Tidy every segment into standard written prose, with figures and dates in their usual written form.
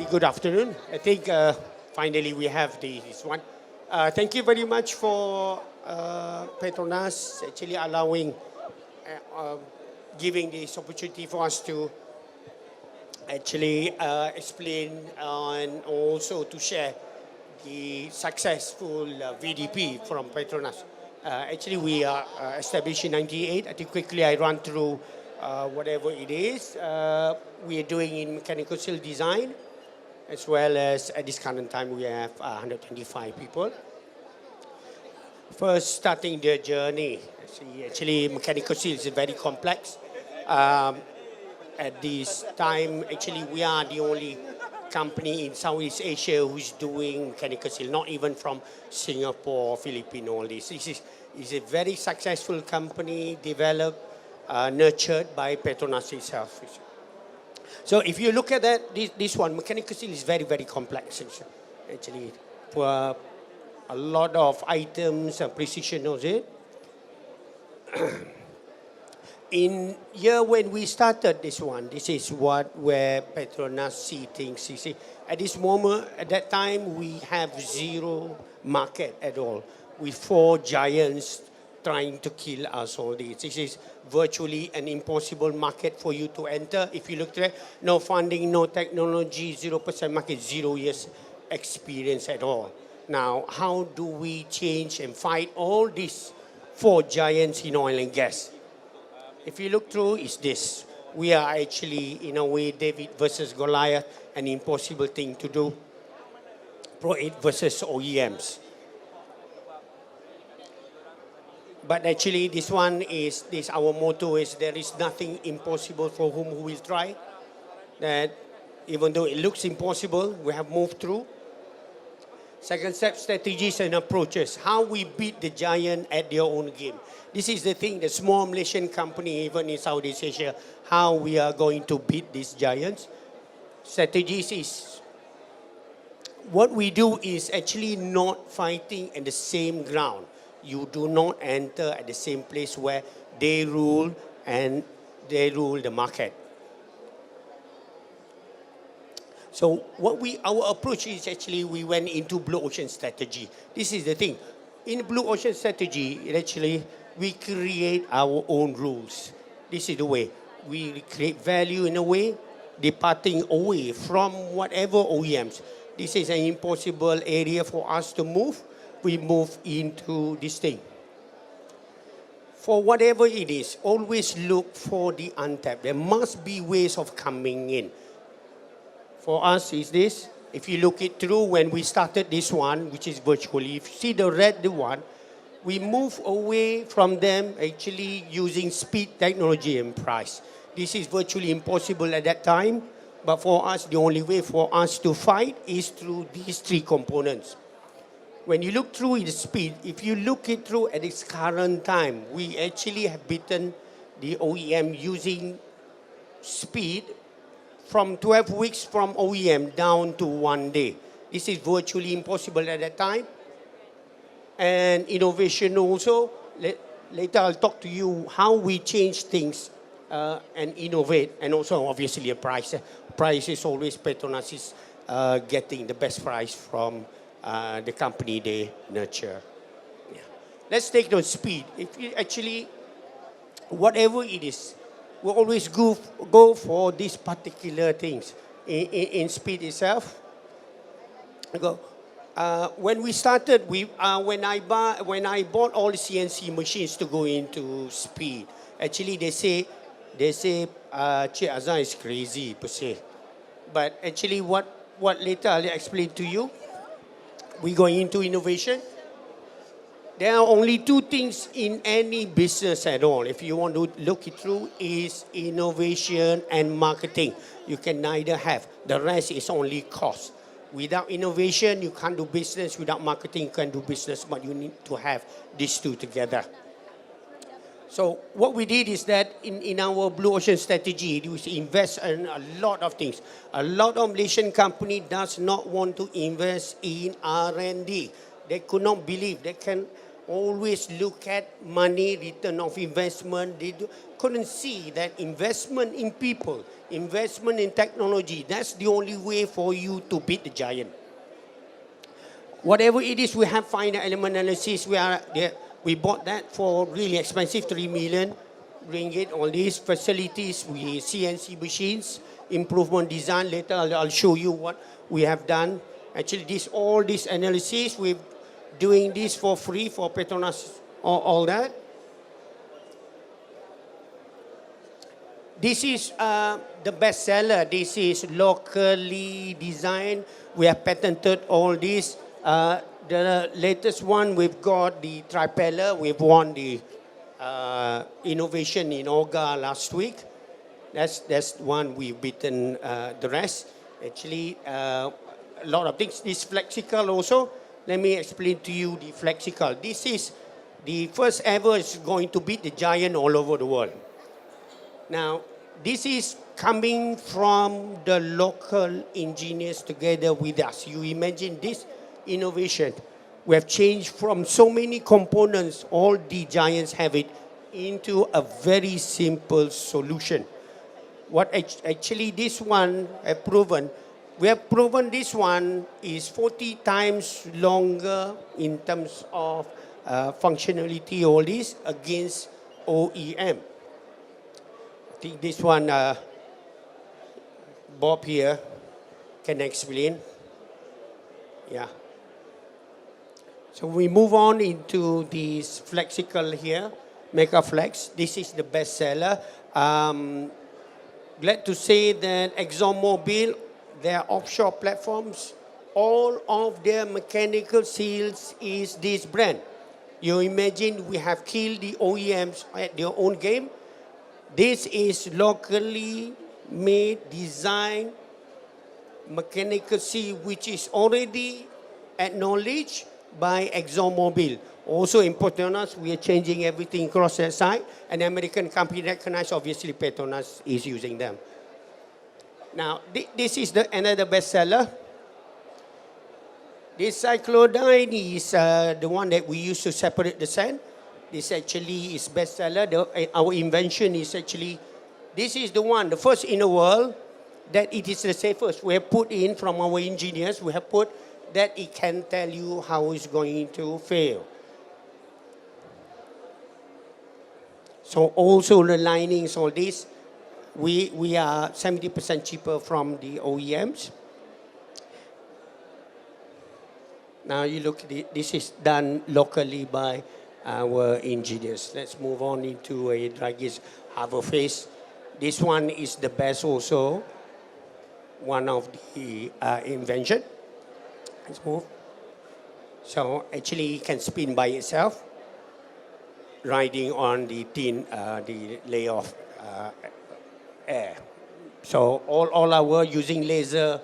good afternoon. I think finally we have this one. Thank you very much for Petronas actually allowing, giving this opportunity for us to actually explain and also to share the successful VDP from Petronas. Actually, we are established in '98. I think quickly I run through whatever it is. We are doing in mechanical seal design, as well as at this current time we have 125 people. First, starting the journey. See, actually, mechanical seal is very complex. At this time, actually, we are the only company in Southeast Asia who's doing mechanical seal, not even from Singapore, Philippines, all this. This is a very successful company, developed, nurtured by Petronas itself. So if you look at that, this one, mechanical seal is very, very complex. Actually, for a lot of items and precision of it. In year when we started this one, this is where Petronas see things. You see, at this moment, at that time, we have zero market at all, with 4 giants trying to kill us all this. This is virtually an impossible market for you to enter. If you look at it, no funding, no technology, 0% market, 0 years experience at all. Now, how do we change and fight all these 4 giants in oil and gas? If you look through, it's this. We are actually, in a way, David versus Goliath, an impossible thing to do. ProEight versus OEMs. But actually, this one is, our motto is, there is nothing impossible for whom who will try. That even though it looks impossible, we have moved through. Second step, strategies and approaches. How we beat the giant at their own game. This is the thing, the small Malaysian company, even in Southeast Asia, how we are going to beat these giants. Strategies is, what we do is actually not fighting at the same ground. You do not enter at the same place where they rule and they rule the market. So our approach is actually we went into blue ocean strategy. This is the thing. In blue ocean strategy, we create our own rules. This is the way. We create value in a way, departing away from whatever OEMs. This is an impossible area for us to move. We move into this thing. For whatever it is, always look for the untapped. There must be ways of coming in. For us is this. If you look it through, when we started this one, which is virtually, if you see the red one, we move away from them actually using speed, technology, and price. This is virtually impossible at that time, but for us, the only way for us to fight is through these 3 components. When you look through the speed, if you look it through at its current time, we actually have beaten the OEM using speed from 12 weeks from OEM down to 1 day. This is virtually impossible at that time. And innovation also, later I'll talk to you how we change things and innovate, and also obviously a price. Price is always Petronas is getting the best price from the company they nurture. Yeah. Let's take the speed. If you actually, whatever it is, we always go for these particular things. In speed itself, when we started, when I bought all the CNC machines to go into speed, actually they say, Cik Azhar is crazy per se. But actually, what later I'll explain to you. We going into innovation. There are only 2 things in any business at all. If you want to look it through, is innovation and marketing. You can neither have. The rest is only cost. Without innovation, you can't do business. Without marketing, you can't do business. But you need to have these 2 together. So what we did is that in our blue ocean strategy, we invest in a lot of things. A lot of Malaysian company does not want to invest in R&D. They could not believe they can always look at money, return of investment. They couldn't see that investment in people, investment in technology, that's the only way for you to beat the giant. Whatever it is, we have final element analysis. We bought that for really expensive, 3 million ringgit. All these facilities, we CNC machines, improvement design. Later, I'll show you what we have done. Actually, all this analysis, we're doing this for free for PETRONAS, all that. This is the best seller. This is locally designed. We have patented all this. The latest one, we've got the tripeller. We've won the innovation in Azhar last week. That's one we've beaten the rest. Actually, a lot of things. This flexical also. Let me explain to you the flexical. This is the first ever is going to beat the giant all over the world. Now, this is coming from the local engineers together with us. You imagine this innovation. We have changed from so many components, all the giants have it, into a very simple solution. What actually this one have proven, we have proven this one is 40 times longer in terms of functionality, all this, against OEM. I think this one, Bob here can explain. Yeah. So we move on into this flexical here, Mega Flex. This is the best seller. Glad to say that ExxonMobil, their offshore platforms, all of their mechanical seals is this brand. You imagine we have killed the OEMs at their own game. This is locally made, designed mechanical seal, which is already acknowledged by ExxonMobil. Also in PETRONAS, we are changing everything across that side. An American company recognized, obviously PETRONAS is using them. Now, this is another bestseller. This cyclodine is the one that we use to separate the sand. This actually is bestseller. Our invention is actually, this is the one, the first in the world that it is the safest. We have put in from our engineers, we have put that it can tell you how it's going to fail. So also the linings, all this, we are 70% cheaper from the OEMs. Now you look, this is done locally by our engineers. Let's move on into a Dragis Harbor Face. This one is the best also, one of the invention. Let's move. So actually it can spin by itself, riding on the thin, the layer of air. So all our using laser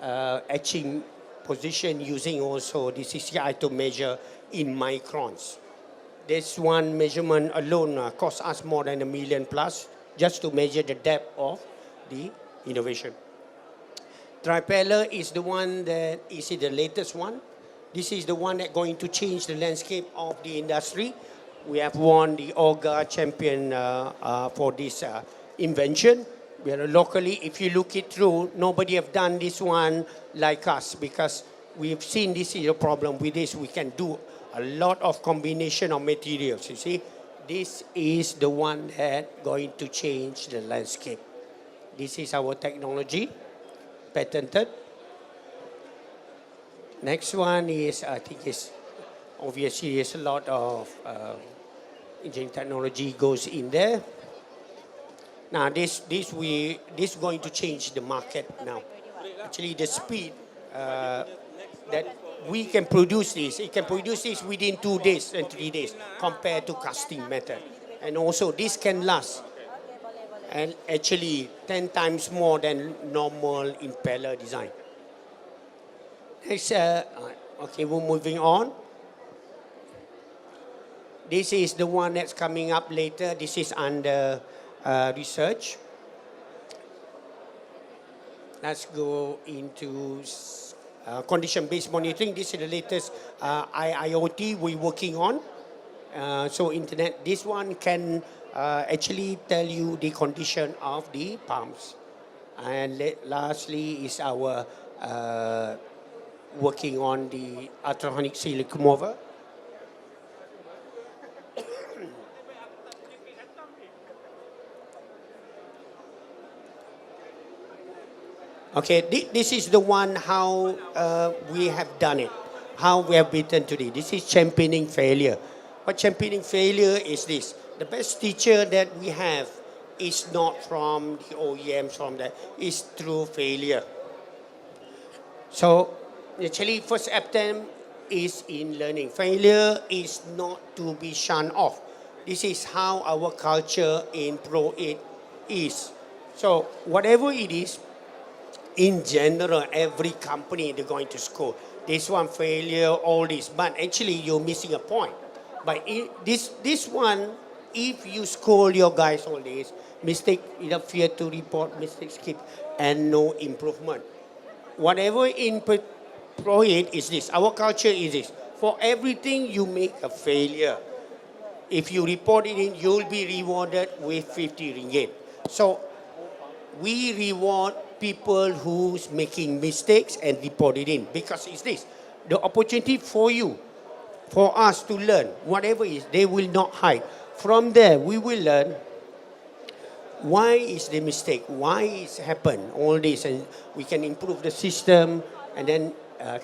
etching position, using also the CCI to measure in microns. This one measurement alone cost us more than $1 million plus just to measure the depth of the innovation. Tripeller is the one that is the latest one. This is the one that's going to change the landscape of the industry. We have won the Azhar champion for this invention. We are locally, if you look it through, nobody have done this one like us because we've seen this is a problem with this. We can do a lot of combination of materials, you see. This is the one that going to change the landscape. This is our technology, patented. Next one is, I think is, obviously there's a lot of engineering technology goes in there. Now this going to change the market now. Actually the speed that we can produce this, it can produce this within 2 days and 3 days compared to casting method. And also this can last, and actually 10 times more than normal impeller design. Next, okay, we're moving on. This is the one that's coming up later. This is under research. Let's go into condition-based monitoring. This is the latest IoT we're working on. So internet, this one can actually tell you the condition of the pumps. And lastly is our working on the ultrasonic silicon mover. Okay, this is the one how we have done it, how we have beaten today. This is championing failure. What championing failure is this? The best teacher that we have is not from the OEMs, is through failure. So actually first attempt is in learning. Failure is not to be shunned off. This is how our culture in ProEight is. So whatever it is, in general, every company they're going to score. This one failure, all this. But actually, you're missing a point. But this one, if you score your guys all this, mistake, fear to report, mistakes keep, and no improvement. Whatever in ProEight is this. Our culture is this. For everything, you make a failure. If you report it in, you'll be rewarded with 50 ringgit. So we reward people who's making mistakes and report it in, because it's this, the opportunity for you, for us to learn, whatever it is, they will not hide. From there, we will learn why is the mistake, why it's happened, all this, and we can improve the system, and then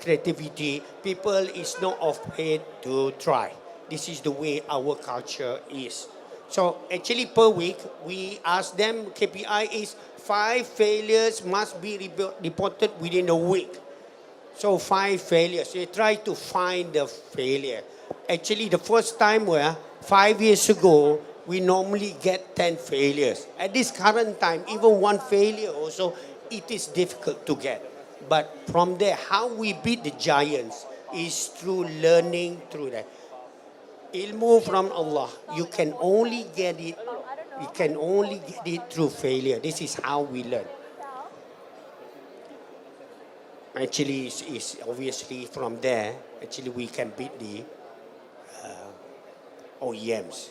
creativity. People is not afraid to try. This is the way our culture is. So actually per week, we ask them, KPI is 5 failures must be reported within a week. So 5 failures. They try to find the failure. Actually, the first time where 5 years ago, we normally get 10 failures. At this current time, even 1 failure also, it is difficult to get. But from there, how we beat the giants is through learning through that. Ilmu from Allah, you can only get it. You can only get it through failure. This is how we learn. Actually, it's obviously from there. Actually, we can beat the OEMs.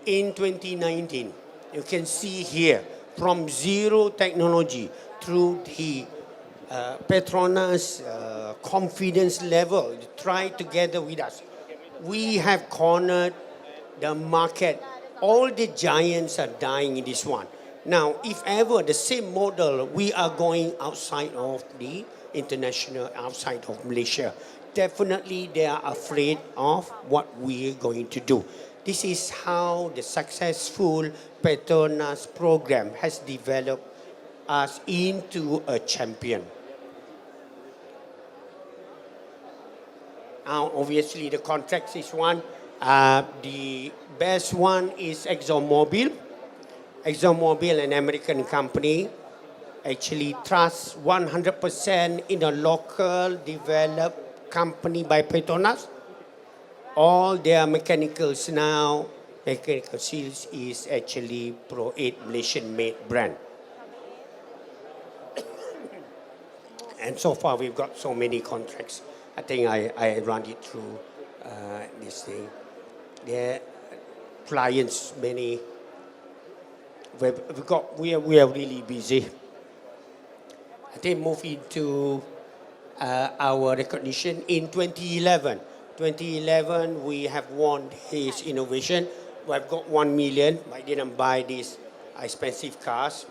In 2019, you can see here from zero technology through the PETRONAS confidence level. Try together with us. We have cornered the market. All the giants are dying in this one. Now, if ever the same model, we are going outside of the international, outside of Malaysia, definitely they are afraid of what we are going to do. This is how the successful PETRONAS program has developed us into a champion. Now, obviously, the contracts is one. The best one is ExxonMobil. ExxonMobil, an American company, actually trusts 100% in a local developed company by PETRONAS. All their mechanicals now, mechanical seals is actually ProEight Malaysian-made brand. And so far, we've got so many contracts. I think I run it through this thing. There clients, many. We are really busy. I think moving to our recognition in 2011. 2011, we have won his innovation. We've got 1 million. I didn't buy these expensive cars,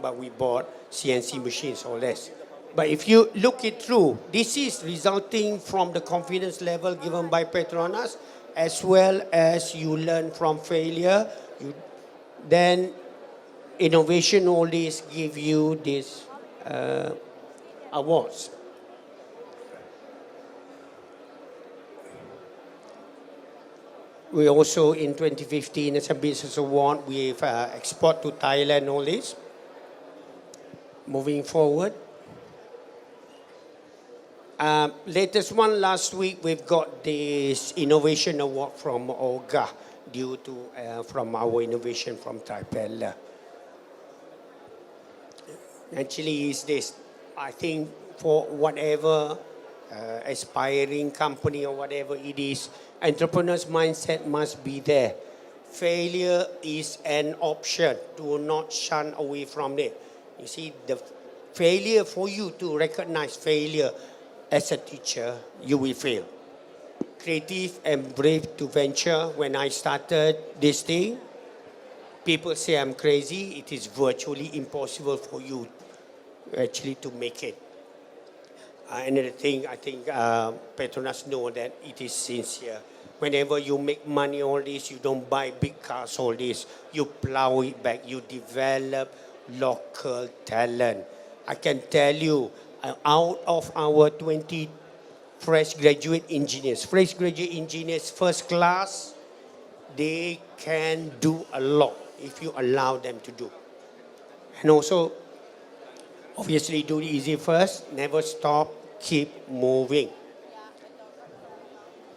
but we bought CNC machines or less. But if you look it through, this is resulting from the confidence level given by PETRONAS, as well as you learn from failure. Then innovation all this give you these awards. We also in 2015 as a business award, we've export to Thailand all this. Moving forward. Latest one last week, we've got this innovation award from AOGC due to from our innovation from Taipei. Actually, is this? I think for whatever aspiring company or whatever it is, entrepreneur's mindset must be there. Failure is an option. Do not shun away from it. You see, the failure, for you to recognize failure as a teacher, you will fail. Creative and brave to venture. When I started this thing, people say I'm crazy. It is virtually impossible for you actually to make it. Another thing, I think Petronas know that it is sincere. Whenever you make money, all this, you don't buy big cars, all this. You plow it back. You develop local talent. I can tell you, out of our 20 fresh graduate engineers, first class, they can do a lot if you allow them to do. And also, obviously, do it easy first. Never stop. Keep moving.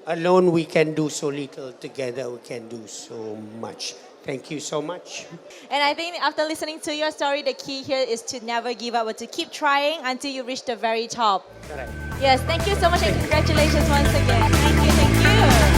Alone, we can do so little. Together, we can do so much. Thank you so much. And I think after listening to your story, the key here is to never give up, but to keep trying until you reach the very top. Correct. Yes, thank you so much and congratulations once again. Thank you, thank you.